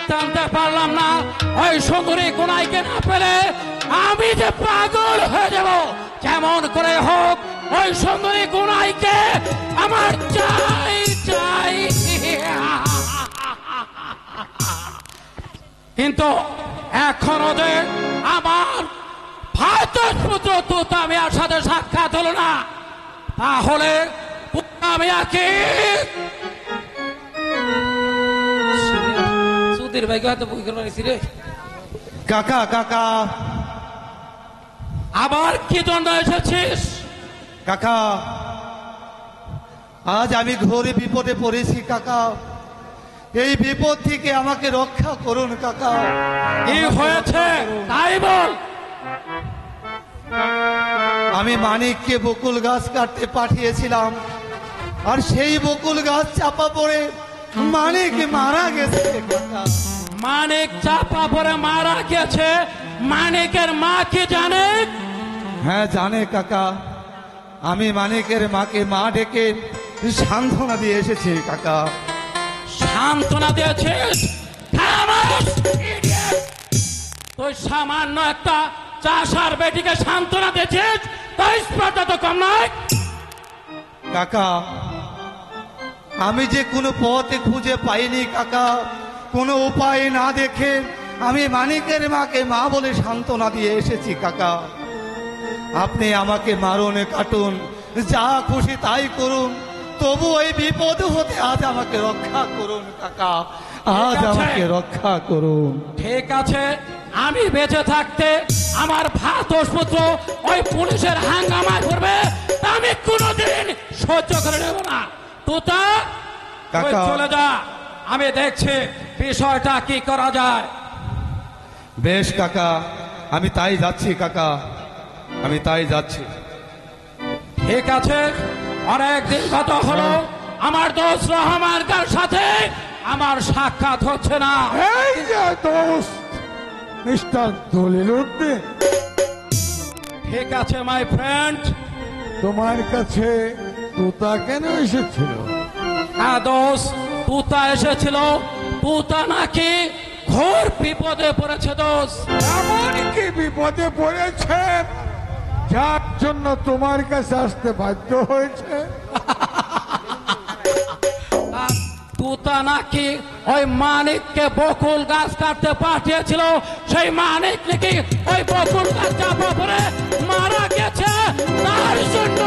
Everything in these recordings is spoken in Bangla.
টানতে পারলাম না, ওই সুন্দরী কোনাইকে না পেলে আমি যে পাগল হয়ে যাব। যেমন করে হোক ওই সুন্দরী কোনাইকে আমার চাই চাই। কিন্তু এখনো যে আমার ভাইতোষ পুত্র তুতামিয়ার সাথে সাক্ষাৎ হলো না, তাহলে তুতামিয়াকে সুধীর ভাই হয়তো বই করে রে। কাকা কাকা আবার কি জন্য এসেছিস? কাকা, আজ আমি ঘোর বিপদে পড়েছি কাকা। এই বিপদ থেকে আমাকে রক্ষা করুন কাকা। কি হয়েছে তাই বল। আমি মানিককে বকুল গাছ কাটতে পাঠিয়েছিলাম, আর সেই বকুল গাছ চাপা পড়ে মানিক মারা গেছে কাকা। মানিক চাপা পড়ে মারা গেছে? মানিকের মা কি জানে? হ্যাঁ জানে কাকা। আমি মানিকের মাকে মা ডেকে সান্ত্বনা দিয়ে এসেছি কাকা। সান্ত্বনা দিয়েছিস? তুই সামান্য একটা চাষার বেটিকে সান্ত্বনা দিয়েছিস? তাই স্পর্ধা তো কম নয় কাকা। আমি যে কোনো পথে খুঁজে পাইনি কাকা, কোনো উপায় না দেখে আমি মানিকের মাকে মা বলে সান্ত্বনা দিয়ে এসেছি কাকা। আপনি আমাকে মারুন কাটুন যা খুশি তাই করুন, তবু এই বিপদ হতে আজ আমাকে রক্ষা করুন কাকা। আজ আমাকে রক্ষা করুন। ঠিক আছে, আমি বেঁচে থাকতে আমার ভাতোষ পুত্র ওই পুলিশের হাঙ্গামা করবে তা আমি কোনোদিন সহ্য করে নেব না। তুতা তুই চলে যা, আমি দেখছি বিষয়টা কি করা যায়। বেশ কাকা, আমি তাই যাচ্ছি কাকা, আমি তাই যাচ্ছি। ঠিক আছে, অনেক দিন গত হলো আমার দোস্ত রহমানকার সাথে আমার সাক্ষাৎ হচ্ছে না। এই যে দোস্ত মিস্টার দলিলউদ্দিন, ঠিক আছে মাই ফ্রেন্ড। তোমার কাছে তুতা কেন এসেছিল? হ্যাঁ দোস্ত, তুতা এসেছিল। তুতা নাকি ঘোর বিপদে পড়েছে দোস্ত। এমন কি বিপদে পড়েছে যার জন্য তোমার কাছে আসতে বাধ্য হয়েছে? তুতা নাকি ওই মানিককে বকুল গাছ কাটতে পাঠিয়েছিল, সেই মানিক নাকি ওই বকুল গাছ চাপা পড়ে মারা গেছে, তার জন্য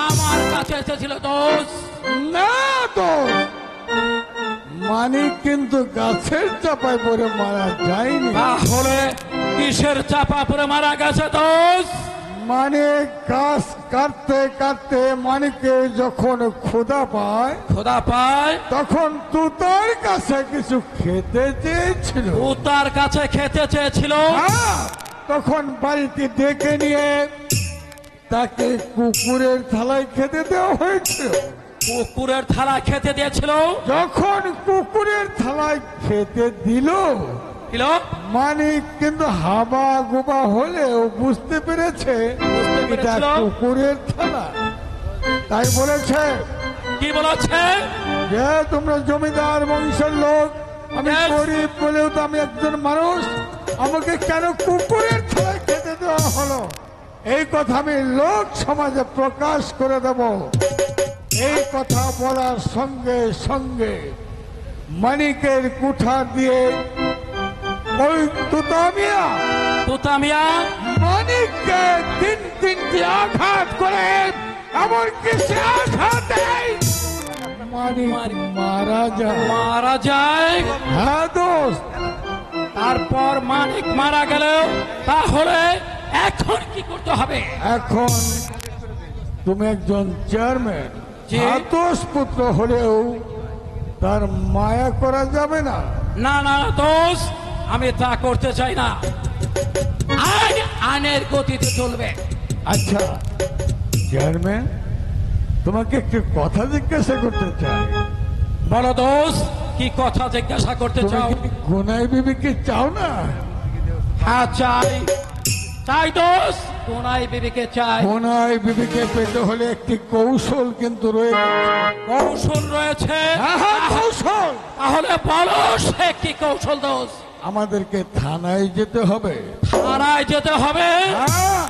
আমার কাছে এসেছিল দোস্ত। না দোস্ত, মানিক কিন্তু গাছের চাপায় পড়ে মারা যায়নি। তাহলে কিসের চাপা পড়ে মারা গেছে দোস্ত? মানিক গাছ কাটতে কাটতে মানিকে যখন ক্ষুধা পায় তখন তুতার কাছে কিছু খেতে চেয়েছিল। তুতার কাছে খেতে চেয়েছিল? হ্যাঁ, তখন বাড়িতে ডেকে নিয়ে তাকে কুকুরের থালায় খেতে দেওয়া হয়েছিল। কুকুরের থালা খেতে দিয়েছিল? যখন কুকুরের থালায় খেতে দিল, মানিক কিন্তু হাবা গোবা হলেও বুঝতে পেরেছে এটা কুকুরের থালা। তাই বলেছে, কি বলেছে? যে তোমরা জমিদার বংশের লোক, আমি গরিব বলেও তো আমি একজন মানুষ, আমাকে কেন কুকুরের থালায় খেতে দেওয়া হলো, এই কথা আমি লোক সমাজে প্রকাশ করে দেব। এই কথা বলার সঙ্গে সঙ্গে মানিকের কুঠার দিয়ে ওই তুতামিয়া মানিককে তিনটি আঘাত করে, এমনকি সে আঘাতে মানিক মারা যায়। হ্যাঁ দোস্ত। তারপর মানিক মারা গেল, তাহলে এখন কি করতে হবে? এখন তুমি একজন চেয়ারম্যান, ভাতোষ পুত্র হলেও তার মায়া করা যাবে না। না না দোস্ত, আমি তা করতে চাই না। আইনের গতিতে চলবে। আচ্ছা চেয়ারম্যান, তোমাকে একটি কথা জিজ্ঞাসা করতে চাই। বলো দোস্ত, কি কথা জিজ্ঞাসা করতে চাও? গুনাই বিবিকে চাও না? হ্যাঁ চাই, চাই দোস্ত। কোনাই বিবিকে চাই। কোনায় বিবিকে পেতে হলে একটি কৌশল কিন্তু রয়েছে। কৌশল রয়েছে? হ্যাঁ, কৌশল। তাহলে বলো সে কি কৌশল দোষ? আমাদেরকে থানায় যেতে হবে। থানায় যেতে হবে? হ্যাঁ,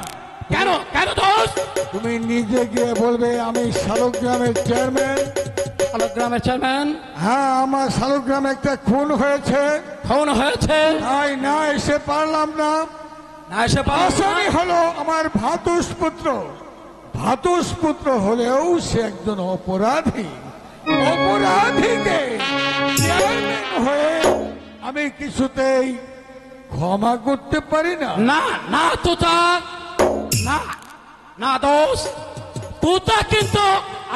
কেন কেন দোষ? তুমি নিজে গিয়ে বলবে আমি শালগ্রামের চেয়ারম্যান। গ্রামের চেয়ারম্যান? হ্যাঁ, আমার শালগ্রামে একটা খুন হয়েছে, খুন হয়েছে? তাই না এসে পারলাম না। না এসে পারো? আসামি হলো আমার ভাতুষ পুত্র। ভাতুষ পুত্র হলেও সে একজন অপরাধী। অপরাধীকে চেয়ারম্যান হয়ে আমি কিছুতেই ক্ষমা করতে পারি না। না না তুতা, না না দোষ, তুতা কিন্তু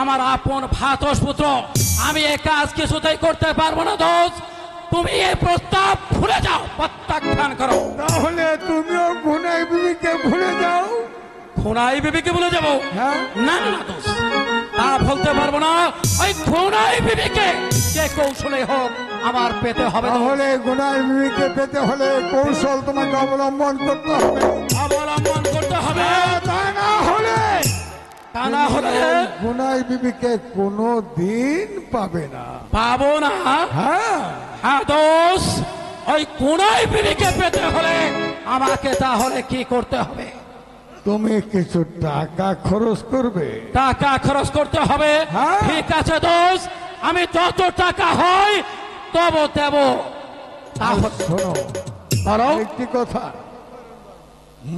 আমার আপন ভাতস পুত্র। আমি এ কাজ কিছুতেই করতে পারবো না দোষ। তুমি এই প্রস্তাব ভুলে যাও, প্রত্যাখ্যান করো। তাহলে তুমিও গুনাই বিবিকে ভুলে যাও। খুনাই বিবিকে বলে যাবো? হ্যাঁ, না না দোষ, তা বলতে পারবো না। ওই খুনাই বিবিকে যে কৌশলে হোক আমার পেতে হবে দোষ। তাহলে গুনাই বিবিকে পেতে হলে কৌশল তোমাকে অবলম্বন করতে হবে। অবলম্বন করতে হবে। তা না হলে তা না হলে গুনাই বিবিকে কোনো দিন পাবে না। পাবো না। হ্যাঁ, হ্যাঁ দোষ, ওই খুনাই বিবিকে পেতে হলে আমাকে তাহলে কি করতে হবে? তুমি কিছু টাকা খরচ করবে। টাকা খরচ করতে হবে? হ্যাঁ। ঠিক আছে দোষ, আমি যত টাকা হয় তব দেব। তাহলে শোনো, বলো। একটি কথা,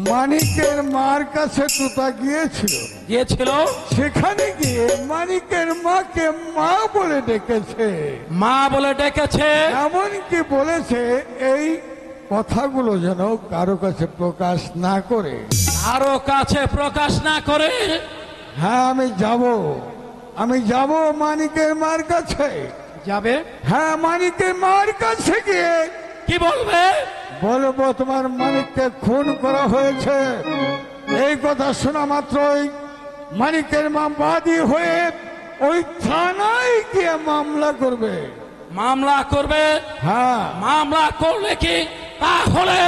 মানিকের মার কাছে তুতা গিয়েছিল। গিয়েছিল? সেখানে গিয়ে মানিকের মাকে মা বলে ডেকেছে। মা বলে ডেকেছে? এমনকি বলেছে এই কথাগুলো যেন কারো কাছে প্রকাশ না করে। আরো কাছে প্রকাশ না করে? হ্যাঁ, আমি যাব মানিকের মার কাছে। যাবে? হ্যাঁ, মানিকের মার কাছে গিয়ে কি বলবে? বলবো তোমার মানিককে খুন করা হয়েছে। এই কথা শোনা মাত্রই মানিকের মা বাদী হয়ে ওই থানায় গিয়ে মামলা করবে। মামলা করবে? হ্যাঁ, মামলা করলে কি তাহলে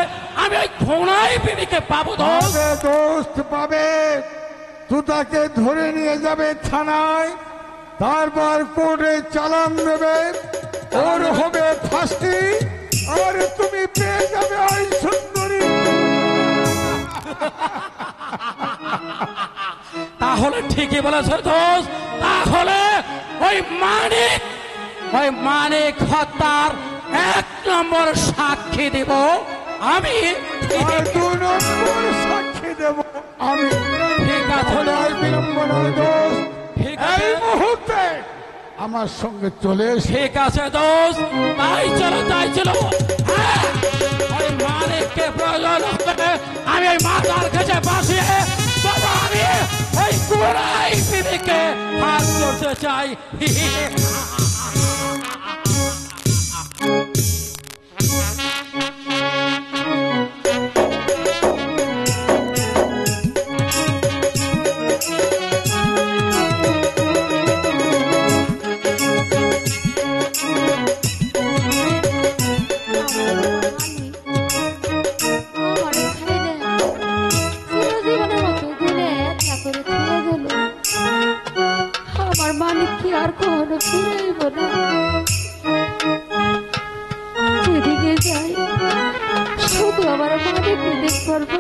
আমি ওই খুনাই বিবিকে পাবো দোষ? পাবে, দোস্ত পাবে। তুতাকে ধরে নিয়ে যাবে থানায়, তারপর কোর্টে চালান দেবে, ওর হবে ফাঁসি, আর তুমি পেয়ে যাবে ওই সুন্দরী। তাহলে ঠিকই বলেছে দোষ, তাহলে ওই মানিক হত্যার 1 নম্বর সাক্ষী দিব আমি। আর 2 নম্বর সাক্ষী দেব আমি। ঠিক আছে তাহলে আর বিলম্ব নয় দোস্ত, ঠিক আছে। এই মুহূর্তে আমার সঙ্গে চলে এসে ঠিক আছে দোষ, তাই চলো। হ্যাঁ, ওই মানিককে প্রয়োজন হবে আমি ওই মাতার কাছে বাঁচিয়ে তবে আমি ওই খুনাই বিবিকে হাত করতে চাই। আমার মালিক কি আর কখনো ফিরাইব না। যেদিকে যাই শুধু আমার মালিককে দেখতে পারবো,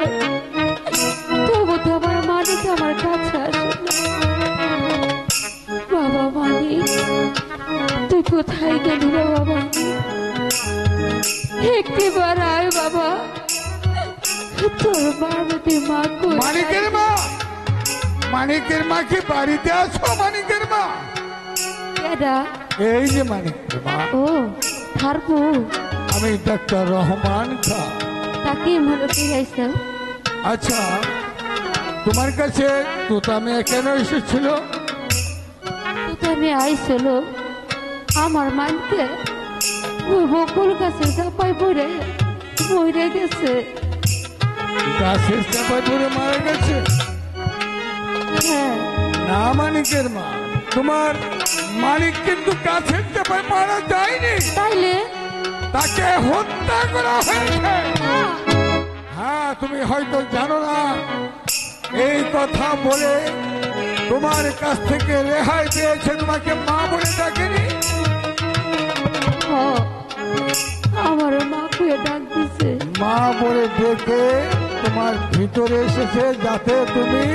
তবু তো আমার মালিক আমার কাছে আসে না। বাবা মালিক, তুই কোথায় গেলি বাবা মালিক? একটিবার আয় বাবা, তোর বাড়িতে মা কোথায়? মানিকের মা কি বাড়িতে আছো? মানিকের মা, কেডা? এই যে মানিকের মা, ও থারবো। আমি ডাক্তার রহমান খা। তাকে মনে ফিরাইছ? আচ্ছা, তোমার কাছে তোতা মেয়ে কেন এসেছিল? তুমি আইছিল আমার মানকে ওই বকুল গাছে চাপাই পড়ে মরে গেছে। গাছের চাপায় পড়ে মারা গেছে? হ্যাঁ, না মানিকের মা, তোমার মালিক কিন্তু গাছের চাপায় মারা যায়নি, তাইলে তাকে হত্যা করা হয়েছে। না, হ্যাঁ, তুমি হয়তো জানো না, এই কথা বলে তোমার কাছ থেকে রেহাই পেয়েছে, তোমাকে মা বলে ডাকেনি? হ, আমার মা খুঁয়ে ডাক দিছে। মা বলে ডেকে তোমার ভিতরে এসেছে যাতে তুমি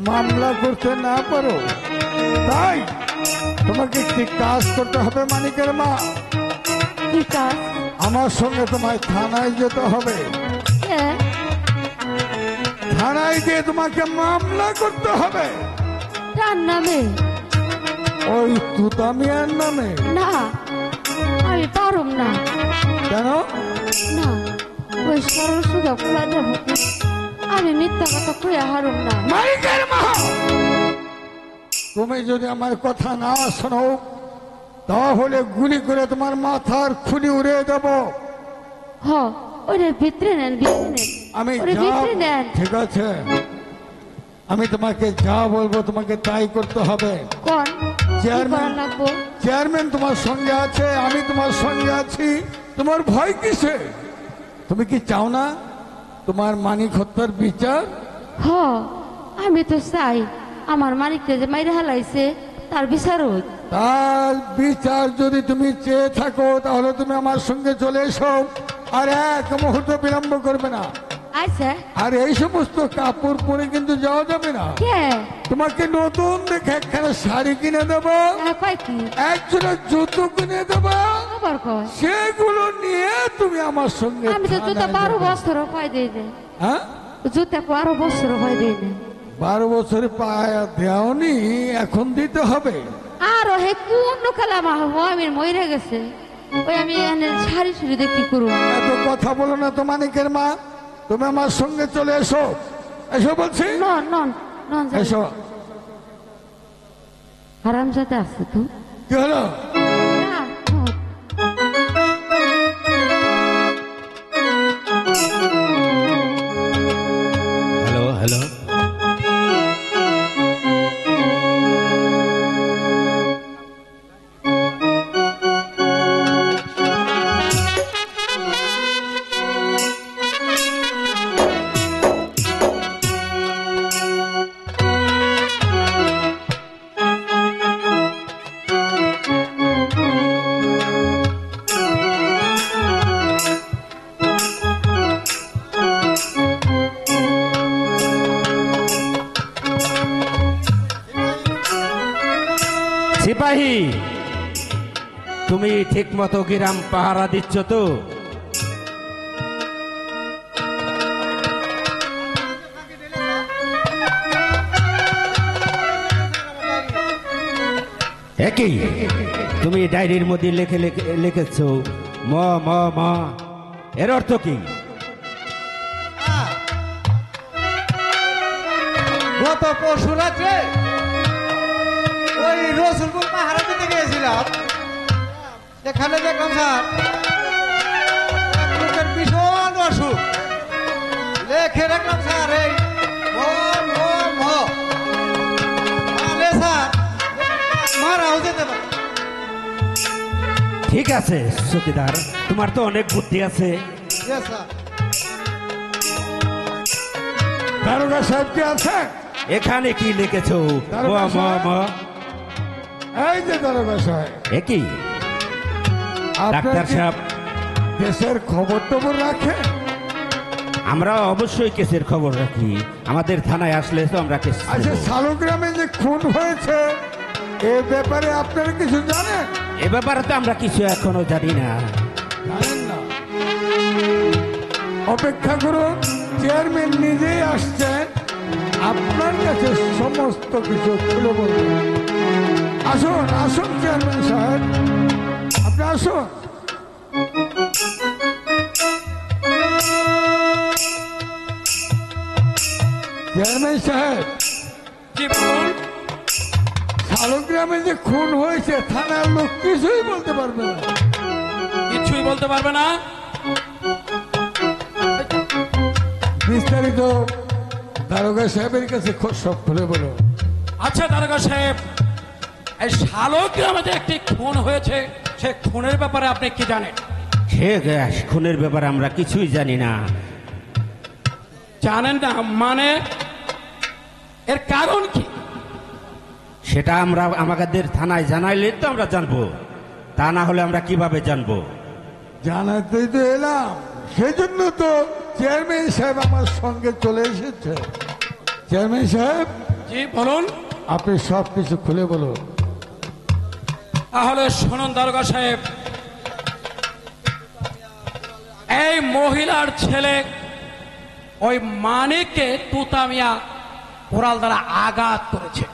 মামলা করতে না পারো। তাই তোমাকে একটি কাজ করতে হবে মানিকের মা। কি কাজ? আমার সঙ্গে তোমায় থানায় যেতে হবে। হ্যাঁ, থানায় গিয়ে তোমাকে মামলা করতে হবে তার নামে? ওই তুতামিয়ার নামে। না, আমি পারুম না। কেন? না, ওই সরল সুদা খোলা দেব, আমি মিথ্যা কথা খুঁয়ে হারুম না। মানিকের মা, তুমি যদি আমার কথা না শোনো তাহলে গুলি করে তোমার মাথার খুলি উড়িয়ে দেব। হ, ওরে ভিতরে নেন, ভিতরে নেন, আমি ওরে যা, ভিতরে নেন। ঠিক আছে, আমি তোমাকে যা বলবো তোমাকে তাই করতে হবে। কোন কি চেয়ারম্যান। করা লাগবো? চেয়ারম্যান তোমার সঙ্গে আছে, আমি তোমার সঙ্গে আছি, তোমার ভয় কিসে? তুমি কি চাও না তোমার মানিক হত্যার বিচার? হ, আমি তো চাই আমার মানিককে যে মাইরে হালাইছে তার বিচার হোক। তার বিচার যদি তুমি চেয়ে থাকো তাহলে তুমি আমার সঙ্গে চলে এসো, আর এক মুহূর্ত বিলম্ব করবে না। আচ্ছা, আর এই সমস্ত কাপড় পরে কিন্তু যাওয়া যাবে না। কে? তোমাকে নতুন দেখে একখানা শাড়ি কিনে দেবো, কয় কি? একজোড়া জুতো কিনে দেবো, আবার কয়? সেগুলো নিয়ে তুমি আমার সঙ্গে আমি তো জুতা থানায় 12 যাবে। বছর পাই দিই না। হ্যাঁ, জুতা 12 বছর পাই দিই না। 12 বছরে পায়া দেওনি, এখন দিতে হবে। আর হে কোন খেলা মা আমি মরে গেছে, ওই আমি এনে শাড়ি শুড়ি দিয়ে কি করবো? এত কথা বলো না তো মানিকের মা, তুমি আমার সঙ্গে চলে এসো। এসো বলছি, নন নন নন, এসো। হারাম যাতে আছে তো কি হলো? না, নন। হ্যালো হ্যালো, সিপাহী তুমি ঠিক মতো গ্রাম পাহারা দিচ্ছ তো? একই তুমি ডায়েরির মধ্যে লিখেছ ম ম ম, এর অর্থ কি? গত পরশু রাত্রে ওই রসুলপুর পাহাড়ে দিতে গিয়েছিলাম, সেখানে দেখলাম স্যার এক লোকের ভীষণ অসুখ, লেখে রাখলাম স্যার এই ম ম ম, তাহলে স্যার মারাও যেতে পারে। ঠিক আছে চকিদার, তোমার তো অনেক বুদ্ধি আছে। Yes, sir. দারোগা সাহেব কি আছে? এখানে কি লিখেছ ম ম ম? এই যে দারোগা সাহেব, একই আপনার ডাক্তার কি সাহেব, দেশের খবর টবর রাখে? আমরা অবশ্যই কেসের খবর রাখি, আমাদের থানায় আসলে তো আমরা কেস আচ্ছা, নেব। শালগ্রামে যে খুন হয়েছে এ ব্যাপারে আপনারা কিছু জানেন? এ ব্যাপারে তো আমরা কিছু এখনো জানি না। জানেন না? অপেক্ষা করুন, চেয়ারম্যান নিজেই আসছেন, আপনার কাছে সমস্ত কিছু খুলে বলবেন। আসুন আসুন চেয়ারম্যান সাহেব, আপনি আসুন। চেয়ারম্যান সাহেব, জি বলুন। শালগ্রামে যে খুন হয়েছে থানার লোক কিছুই বলতে পারবে না। কিছুই বলতে পারবে না? বিস্তারিত দারোগা সাহেবের কাছে সব খুলে বলো। আচ্ছা দারোগা সাহেব, এই শালক গ্রামে যে একটি খুন হয়েছে, সে খুনের ব্যাপারে আপনি কি জানেন? সে গ্যাস খুনের ব্যাপারে আমরা কিছুই জানি না। জানেন না মানে? এর কারণ কি? সেটা আমরা আমাদের থানায় জানাইলে তো আমরা জানবো, তা না হলে আমরা কিভাবে জানবো? জানাতেই তো এলাম, সেজন্য তো চেয়ারম্যান সাহেব আমার সঙ্গে চলে এসেছে। চেয়ারম্যান সাহেব, জি বলুন। আপনি সব কিছু খুলে বলুন। তাহলে শুনুন দারোগা সাহেব, এই মহিলার ছেলে ওই মানিককে তুতা মিয়া কোরাল দ্বারা আঘাত করেছে।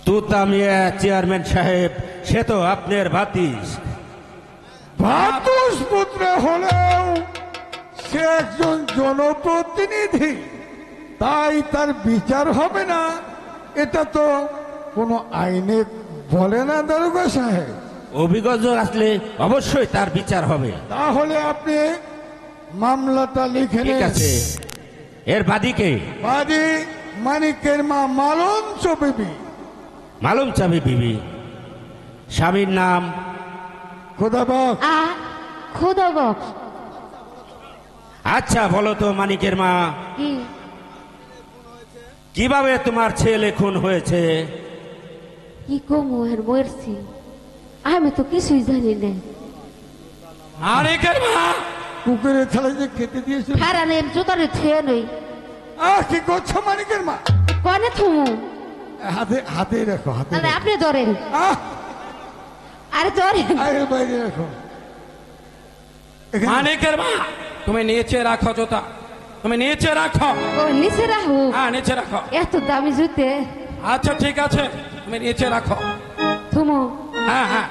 তুতামিয়া চেয়ারম্যান সাহেব, সে তো আপনার ভাতিজ। ভাতুষ পুত্র হলেও সে একজন জনপ্রতিনিধি, তাই তার বিচার হবে না এটা তো কোনো আইনে বলে না দারোগা সাহেব। অভিযোগ আসলে অবশ্যই তার বিচার হবে। তাহলে আপনি মামলাটা লিখে ঠিক নিন। আছে, এর বাদীকে? বাদী মানিকের মা মালঞ্চ বিবি। মালুম চাবি বিবি। স্বামীর নাম? খোদাবাক। খোদা বক্স আচ্ছা বলো তো মানিকের মা, কি? কিভাবে তোমার ছেলে খুন হয়েছে? কি কমু আর মরছি, আমি তো কিছুই জানি না। মানিকের মা পুকুরে থালা যে খেতে দিয়েছিল। খারা নেই জোতারে ছেয়ে নই, কি করছো মানিকের মা? কনে থুমু? হাতে হাতে রাখো, হাতে তাহলে রাখো। আপনি ধরেন। আহ, আরে ধরেন। আরে বাইরে রাখো। এখানে- মানিকের মা তুমি নিচে রাখো জুতা, তুমি নিচে রাখো। ও নিচে রাখো? হ্যাঁ নিচে রাখো। এত দামি জুতে? আচ্ছা ঠিক আছে, তুমি নিচে রাখো। থুমু। হ্যাঁ হ্যাঁ।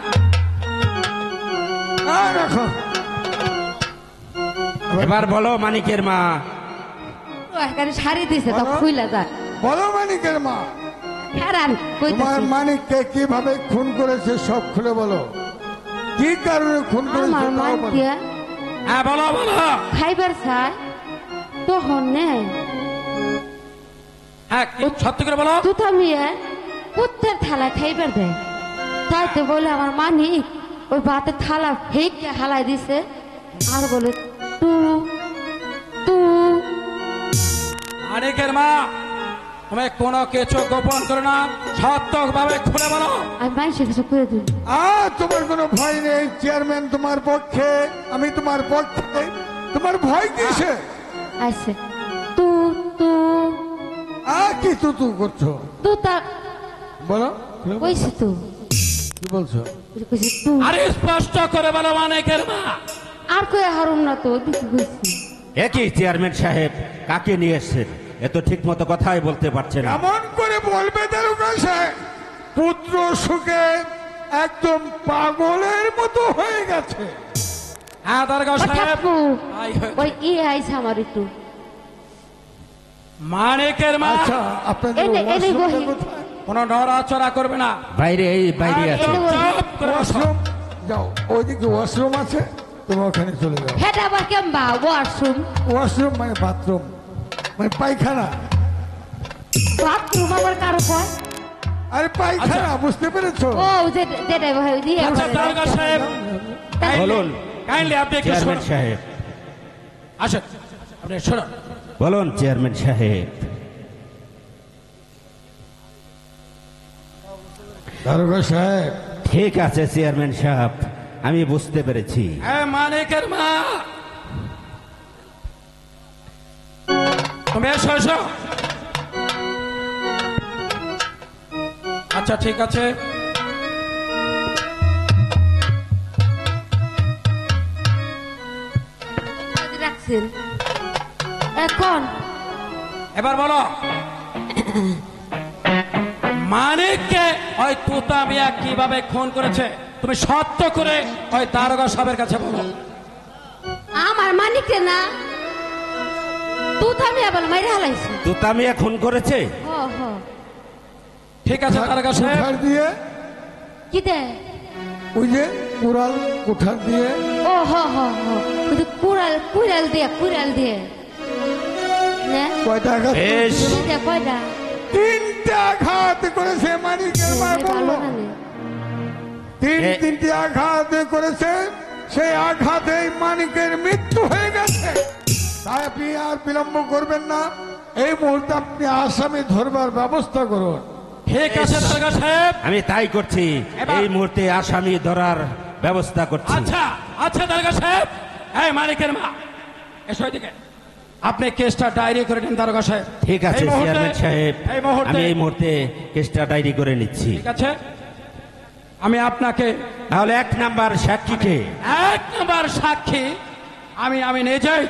রাখো। এবার বলো মানিকের মা। এখানে শাড়ি দিছে তো বলো। খুইলা যায়। বলো মানিকের মা, খারান তোমার কইতেছি। মানিককে কিভাবে খুন করেছে সব খুলে বলো। কি কারণে খুন করেছে আমার তাও মান বলো। দিয়া হ্যাঁ বলো বলো। খাইবার চায় তখন নে হ্যাঁ কি সত্যি করে বলো। তুতা মিয়া কুত্তের থালা খাইবার দেয়, তাই তো বলে আমার মানিক ওই ভাতের থালা ফেঁকে হালাই দিছে আর বলে তু তু। মানিকের মা তুমি কোনো কিছু গোপন করো না, সত্যভাবে খুলে বলো। আমি মানুষের কিছু করে দিই। তোমার কোনো ভয় নেই, চেয়ারম্যান তোমার পক্ষে, আমি তোমার পক্ষে, তোমার ভয় কিসে? আচ্ছা তু তু কি তু করছো তুতা বলো, খুলে বলো। কইছি তু, কি বলছো? কইছি তু। আরে স্পষ্ট করে বলো মানিকের মা। আর কই হারুম না তো, ওদিকে কইছি। একই চেয়ারম্যান সাহেব, কাকে নিয়ে এসছেন? এত ঠিক মতো কথাই বলতে পারছে না। এমন করে বলবে দারোগা সাহেব, পুত্র সুখে একদম পাগলের মতো হয়ে গেছে। হ্যাঁ দারোগা ও সাহেব। ঠাকু, আই হয়েছে। ওই আইছে আমার একটু। মানিকের মা আচ্ছা, আপনাদের এনে ওয়াশরুমটা বহি। কোথায়? কোনো নড়াচড়া করবে না। বাইরে, এই বাইরে আছে। এনে বহি। চুপ করে বসো। ওয়াশরুম যাও, ওইদিকে ওয়াশরুম আছে, তুমি ওখানে চলে যাও। হেটা আবার কেমবা ওয়াশরুম? ওয়াশরুম মানে বাথরুম, মানে পায়খানা। বাথরুম আবার কারো কয়? আরে পায়খানা, বুঝতে পেরেছো? ও যেটা ভাই দিয়ে আচ্ছা দারোগা সাহেব বলুন কাইন্ডলি আপনি একটু চেয়ারম্যান শুনুন। সাহেব, আসেন আপনি শুনুন। বলুন চেয়ারম্যান সাহেব। দারোগা সাহেব, ঠিক আছে চেয়ারম্যান সাহেব, আমি বুঝতে পেরেছি। হ্যাঁ মানিকের মা তুমি এসো এসো। আচ্ছা ঠিক আছে, রাখছেন এখন। এবার বলো মানিককে ওই তুতা মিয়া কিভাবে খুন করেছে তুমি সত্য করে ওই দারোগা সাহেবের কাছে বলো। আমার মানিকে না তুতা আমি আবার মাইরে হালাইছি। তুতামিয়া খুন করেছে? হ হ। ঠিক আছে দারোগা সাহেব। কুঠার দিয়ে, কি দে? ওই যে কুড়াল কুঠার দিয়ে। ও হ হ হ। ওই যে কুড়াল কুড়াল দিয়ে নে কয়টা আঘাত? বেশ, কয়টা কয়টা? 3টা আঘাত করেছে মানিকের মা ভালো বললো। না নে। তিনটি আঘাত করেছে, সেই আঘাতে মানিকের মৃত্যু হয়ে গেছে। তাই আপনি আর বিলম্ব করবেন না, এই মুহূর্তে আপনি আসামি ধরবার ব্যবস্থা করুন। ঠিক আছে দারোগা সাহেব। আমি তাই করছি, এবার- এই মুহূর্তে আসামি ধরার ব্যবস্থা করছি। আচ্ছা আচ্ছা দারোগা সাহেব, এই মানিকের মা এসো এদিকে। আপনি কেসটা ডায়েরি করে নিন দারোগা সাহেব। ঠিক আছে এই মুহূর্তে- চেয়ারম্যান সাহেব, এই মুহূর্তে আমি এই মুহূর্তে কেসটা ডায়েরি করে নিচ্ছি। ঠিক আছে, আমি আপনাকে তাহলে 1 নাম্বার সাক্ষীকে, 1 নম্বর সাক্ষী আমি আমি নিজেই।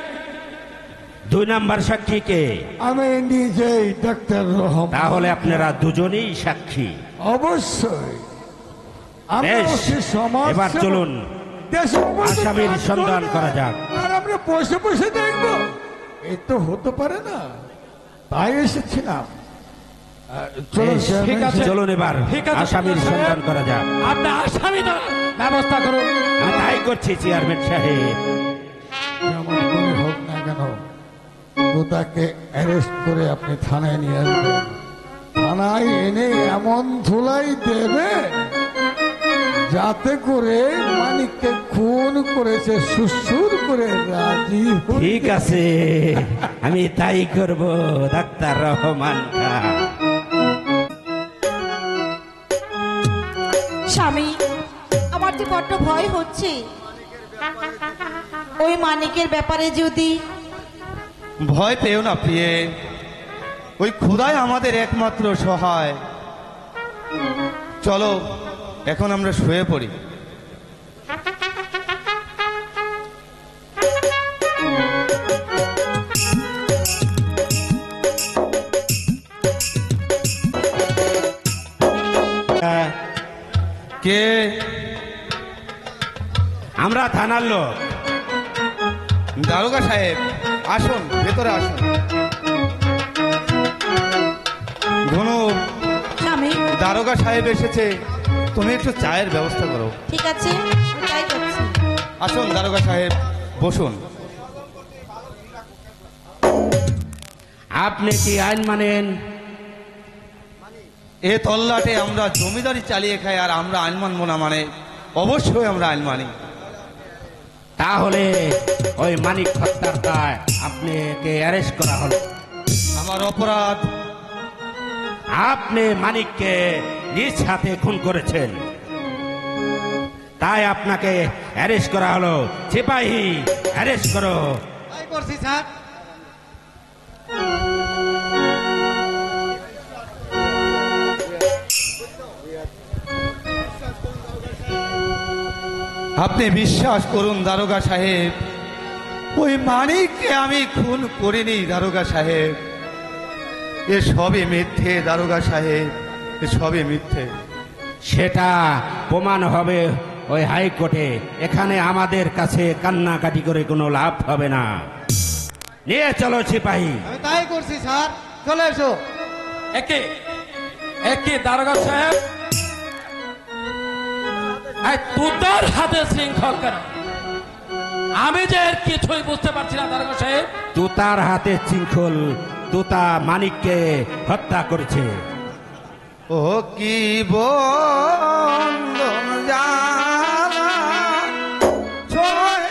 2 নাম্বার সাক্ষীকে, আমি নিজেই ডাক্তার রহমান। তাহলে আপনারা দুজনেই সাক্ষী। অবশ্যই আমরা বেশ, হচ্ছি সমাজ এবার সেবক। চলুন দেশের মধ্যে আসামির কাজ সন্ধান করবে। করা যাক। আর আমরা বসে বসে দেখবো, এই তো হতে পারে না, তাই এসেছিলাম। চলো বেশ, চেয়ারম্যান ঠিক আছে। সাহেব। চলুন এবার ঠিক আছে, আসামির দারোগা সন্ধান সাহেব। করা যাক। আপনি আসামি ধরার ব্যবস্থা করুন। আমি তাই করছি চেয়ারম্যান সাহেব। যেমন করে হোক না কেন, তো তাকে অ্যারেস্ট করে আপনি থানায় নিয়ে আসবেন। থানায় এনে এমন ধুলাই দেবে যাতে করে মানিককে খুন করেছে সুসুর করে রাজি হয়ে ঠিক আছে, আমি তাই করব ডাক্তার রহমান খা। স্বামী, আমার তো বড্ড ভয় হচ্ছে। ওই মানিকের ব্যাপারে যদি ভয় পেও না প্রিয়ে, ওই খোদাই আমাদের একমাত্র সহায়। চলো এখন আমরা শুয়ে পড়ি। কে? আমরা থানার লোক। দারোগা সাহেব আসুন, ভেতরে আসুন। ঘনু, স্বামী, দারোগা সাহেব এসেছে, তুমি একটু চায়ের ব্যবস্থা করো। ঠিক আছে, আমি তাই করছি। আসুন দারোগা সাহেব, বসুন। আপনি কি আইন মানেন? এ তল্লাটে আমরা জমিদারি চালিয়ে খাই আর আমরা আইন মানবো না মানে? অবশ্যই আমরা আইন মানি। তাহলে ওই মানিক হত্যার দায় আপনাকে অ্যারেস্ট করা হলো। আমার অপরাধ? আপনি মানিককে নিজ হাতে খুন করেছেন, তাই আপনাকে অ্যারেস্ট করা হলো। সিপাহী, অ্যারেস্ট করো। তাই করছি স্যার। আপনি বিশ্বাস করুন দারোগা সাহেব, ওই মানিককে আমি খুন করিনি দারোগা সাহেব। এ সবই মিথ্যে দারোগা সাহেব, এ সবই মিথ্যে। সেটা প্রমাণ হবে ওই হাইকোর্টে। এখানে আমাদের কাছে কান্নাকাটি করে কোনো লাভ হবে না। নিয়ে চলো সিপাহী। আমি তাই করছি স্যার, চলে এসো। একে একে দারোগা সাহেব, এই তুতার হাতে শৃঙ্খল কেন? আমি যে এর কিছুই বুঝতে পারছি না দারোগা সাহেব। তুতার হাতে শৃঙ্খল, তুতা মানিককে হত্যা করেছে। ও কি বন্ধ জানা ছয়ে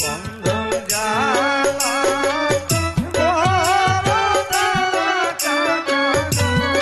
বন্ধন জানা বড় জানা কাকা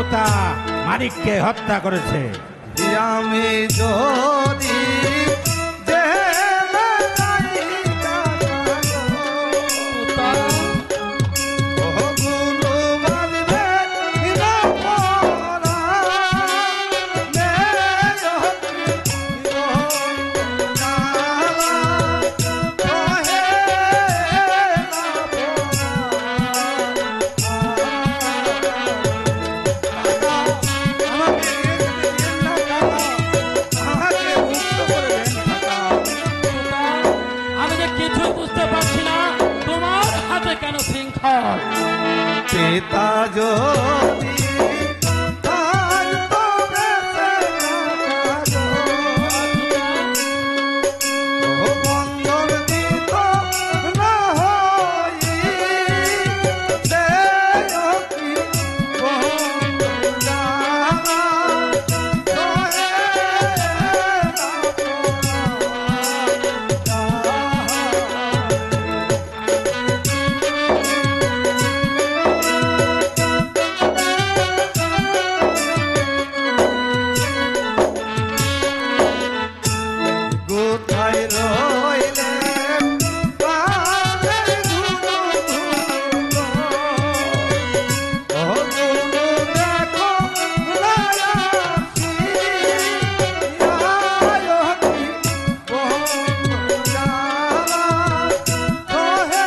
তোতা মানিককে হত্যা করেছে। আমি যদি জেলে যাই কাকা তোতা ও গুরু বাঁধবে না পরা, মেয়তি জালা কহে না পরা। তোতা, আমি যে কিছুই বুঝতে পারছি না তোমার হাতে কেন শৃঙ্খল। পিতা যদি থাকতো বেঁচে থাকা গো, ও বন্ধন দিত না হই, দেয় কি বন্ধন জানা, কহে না কোথায় রইলে প্রাণের গুরু গুরু, ও গুরু দেখো রায়াসি, আয়তি বন্ধু জালা, কহে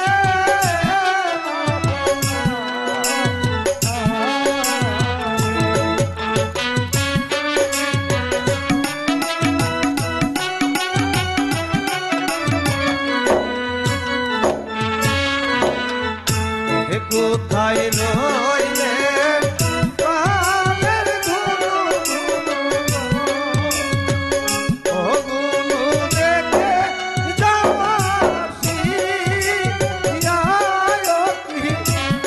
কোথায় রইলে প্রাণের গুরু গুরু, ও গুরু দেখে যাওয়াসি, আয়তি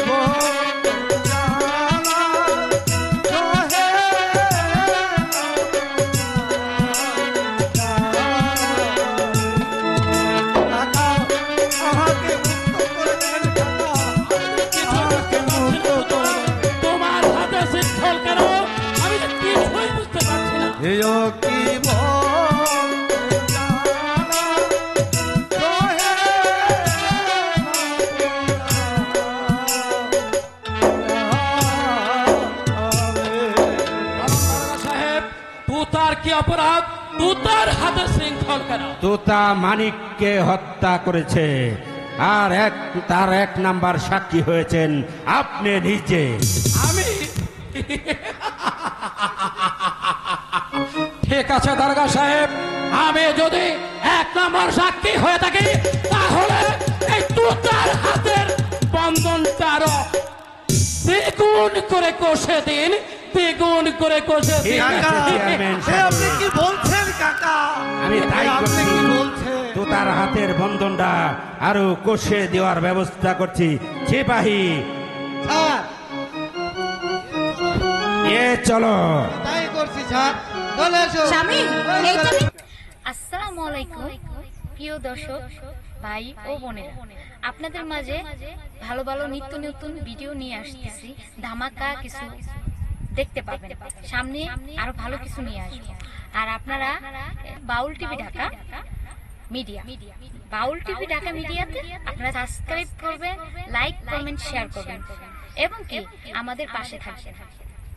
বন্ধু জালা, কহে কাকা আমাকে মুক্ত করে দেন কাকা। তোমার হাতে শৃঙ্খল কেন আমি যে কিছুই বুঝতে পারছি না। এও কি বন্ধু জালা, কহে দারোগা সাহেব, তোতার কি অপরাধ? তোতার হাতে শৃঙ্খল কেন? তোতা মানিককে হত্যা করেছে, আর তার 1 নাম্বার সাক্ষী হয়েছেন আপনি নিজে। আমি ঠিক আছে দারোগা সাহেব, আমি যদি 1 নম্বর সাক্ষী হয়ে থাকি তাহলে এই তোতার হাতের বন্ধনটা আরো দ্বিগুণ করে কষে দিন, দ্বিগুণ করে কষে দিন। কাকা চেয়ারম্যান এ আপনি কি বলছেন কাকা? আমি তাই এ আপনি করছি। কি বলছেন? তোতার হাতের বন্ধনটা আরো কষে দেওয়ার ব্যবস্থা করছি। সিপাহী স্যার এ চলো। তাই করছি স্যার, চলে এসো। স্বামী এইটা আসসালামু আলাইকুম প্রিয় দর্শক ভাই ও বোনেরা, আপনাদের মাঝে ভালো ভালো নিত্য নতুন ভিডিও নিয়ে আসতেছি। ধামাকা কিছু দেখতে পাবেন, সামনে আরো ভালো কিছু নিয়ে আসবো। আর আপনারা বাউল টিভি ঢাকা মিডিয়া, বাউল টিভি ঢাকা মিডিয়াতে আপনারা সাবস্ক্রাইব করবেন, লাইক কমেন্ট শেয়ার করবেন এবং কি আমাদের পাশে থাকবেন।